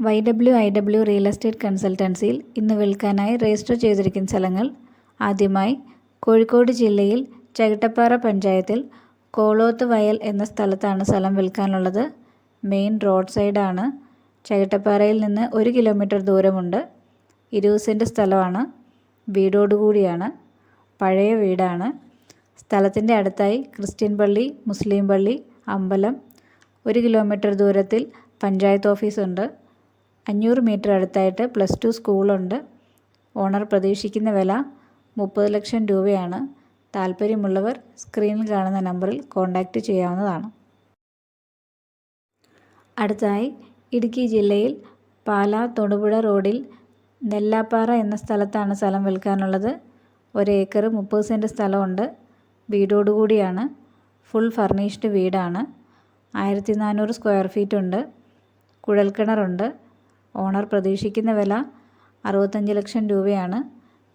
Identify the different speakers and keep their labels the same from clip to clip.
Speaker 1: YWIW real estate കൺസൾട്ടൻസിയിൽ ഇന്ന് വിൽക്കാനായി register ചെയ്തിരിക്കുന്ന സ്ഥലങ്ങൾ. ആദ്യമായി കോഴിക്കോട് ജില്ലയിൽ ചകിട്ടപ്പാറ പഞ്ചായത്തിൽ കോളോത്ത് വയൽ എന്ന സ്ഥലത്താണ് സ്ഥലം വിൽക്കാനുള്ളത്. മെയിൻ റോഡ് സൈഡാണ്. ചകിട്ടപ്പാറയിൽ നിന്ന് 1 കിലോമീറ്റർ ദൂരമുണ്ട്. 20 സെൻറ്റ് സ്ഥലമാണ്. വീടോടുകൂടിയാണ്. പഴയ വീടാണ്. സ്ഥലത്തിൻ്റെ അടുത്തായി ക്രിസ്ത്യൻ പള്ളി, മുസ്ലിം പള്ളി, അമ്പലം. 1 കിലോമീറ്റർ ദൂരത്തിൽ പഞ്ചായത്ത് ഓഫീസുണ്ട്. 500 മീറ്റർ അടുത്തായിട്ട് +2 സ്കൂളുണ്ട്. ഓണർ പ്രതീക്ഷിക്കുന്ന വില 30 ലക്ഷം രൂപയാണ്. താല്പര്യമുള്ളവർ സ്ക്രീനിൽ കാണുന്ന നമ്പറിൽ കോൺടാക്റ്റ് ചെയ്യാവുന്നതാണ്. അടുത്തായി ഇടുക്കി ജില്ലയിൽ പാലാ തൊടുപുഴ റോഡിൽ നെല്ലാപ്പാറ എന്ന സ്ഥലത്താണ് സ്ഥലം വിൽക്കാനുള്ളത്. 1 ഏക്കർ 30 സെൻറ്റ് സ്ഥലമുണ്ട്. വീടോടുകൂടിയാണ്. ഫുൾ ഫർണിഷ്ഡ് വീടാണ്. 1400 സ്ക്വയർ ഫീറ്റ് ഉണ്ട്. കുഴൽക്കിണറുണ്ട്. ഓണർ പ്രതീക്ഷിക്കുന്ന വില 65 ലക്ഷം രൂപയാണ്.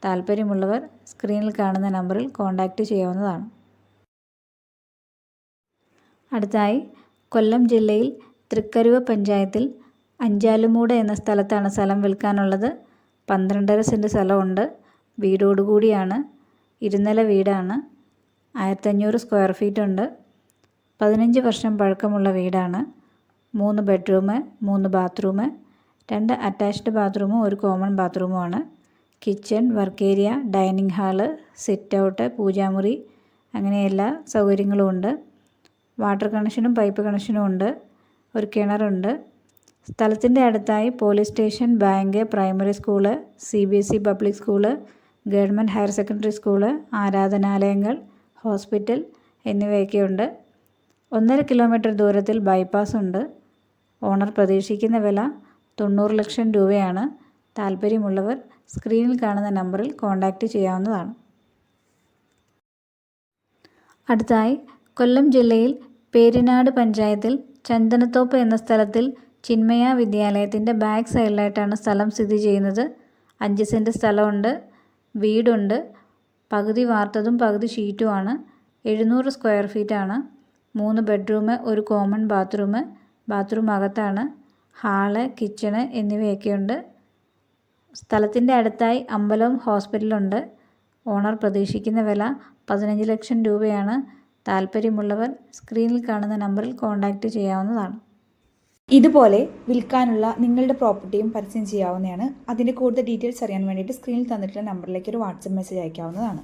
Speaker 1: താല്പര്യമുള്ളവർ സ്ക്രീനിൽ കാണുന്ന നമ്പറിൽ കോൺടാക്റ്റ് ചെയ്യാവുന്നതാണ്. അടുത്തായി കൊല്ലം ജില്ലയിൽ തൃക്കരുവ പഞ്ചായത്തിൽ അഞ്ചാലുമൂട് എന്ന സ്ഥലത്താണ് സ്ഥലം വിൽക്കാനുള്ളത്. 12.5 സെൻറ്റ് സ്ഥലമുണ്ട്. വീടോടുകൂടിയാണ്. ഇരുനില വീടാണ്. 1500 സ്ക്വയർ ഫീറ്റ് ഉണ്ട്. 15 വർഷം പഴക്കമുള്ള വീടാണ്. 3 ബെഡ്റൂം, 3 ബാത്റൂം, 2 അറ്റാച്ച്ഡ് ബാത്റൂമും 1 കോമൺ ബാത്റൂമുമാണ്. Kitchen, work area, dining hall, sit out, പൂജാമുറി അങ്ങനെ എല്ലാ സൗകര്യങ്ങളും ഉണ്ട്. വാട്ടർ കണക്ഷനും പൈപ്പ് കണക്ഷനും ഉണ്ട്. ഒരു കിണറുണ്ട്. സ്ഥലത്തിൻ്റെ അടുത്തായി police station, bank, primary school, CBSE public school, government higher secondary school, ആരാധനാലയങ്ങൾ, ഹോസ്പിറ്റൽ എന്നിവയൊക്കെയുണ്ട്. 1.5 കിലോമീറ്റർ ദൂരത്തിൽ ബൈപ്പാസ് ഉണ്ട്. ഓണർ പ്രതീക്ഷിക്കുന്ന വില 90 ലക്ഷം രൂപയാണ്. താല്പര്യമുള്ളവർ സ്ക്രീനിൽ കാണുന്ന നമ്പറിൽ കോൺടാക്റ്റ് ചെയ്യാവുന്നതാണ്. അടുത്തായി കൊല്ലം ജില്ലയിൽ പേരിനാട് പഞ്ചായത്തിൽ ചന്ദനത്തോപ്പ് എന്ന സ്ഥലത്തിൽ ചിന്മയ വിദ്യാലയത്തിൻ്റെ ബാക്ക് സൈഡിലായിട്ടാണ് സ്ഥലം സ്ഥിതി ചെയ്യുന്നത്. 5 സെൻറ്റ് സ്ഥലമുണ്ട്. വീടുണ്ട്. പകുതി വാർത്തതും പകുതി ഷീറ്റുമാണ്. 700 സ്ക്വയർ ഫീറ്റാണ്. 3 ബെഡ്റൂം, 1 കോമൺ ബാത്റൂം. ബാത്റൂം അകത്താണ്. ഹാള്, കിച്ചണ് എന്നിവയൊക്കെയുണ്ട്. സ്ഥലത്തിൻ്റെ അടുത്തായി അമ്പലവും ഹോസ്പിറ്റലുണ്ട്. ഓണർ പ്രതീക്ഷിക്കുന്ന വില 15 ലക്ഷം രൂപയാണ്. താല്പര്യമുള്ളവർ സ്ക്രീനിൽ കാണുന്ന നമ്പറിൽ കോൺടാക്റ്റ് ചെയ്യാവുന്നതാണ്.
Speaker 2: ഇതുപോലെ വിൽക്കാനുള്ള നിങ്ങളുടെ പ്രോപ്പർട്ടിയും പരസ്യം ചെയ്യാവുന്നതാണ്. അതിൻ്റെ കൂടുതൽ ഡീറ്റെയിൽസ് അറിയാൻ വേണ്ടിയിട്ട് സ്ക്രീനിൽ തന്നിട്ടുള്ള നമ്പറിലേക്ക് ഒരു വാട്സപ്പ് മെസ്സേജ് അയക്കാവുന്നതാണ്.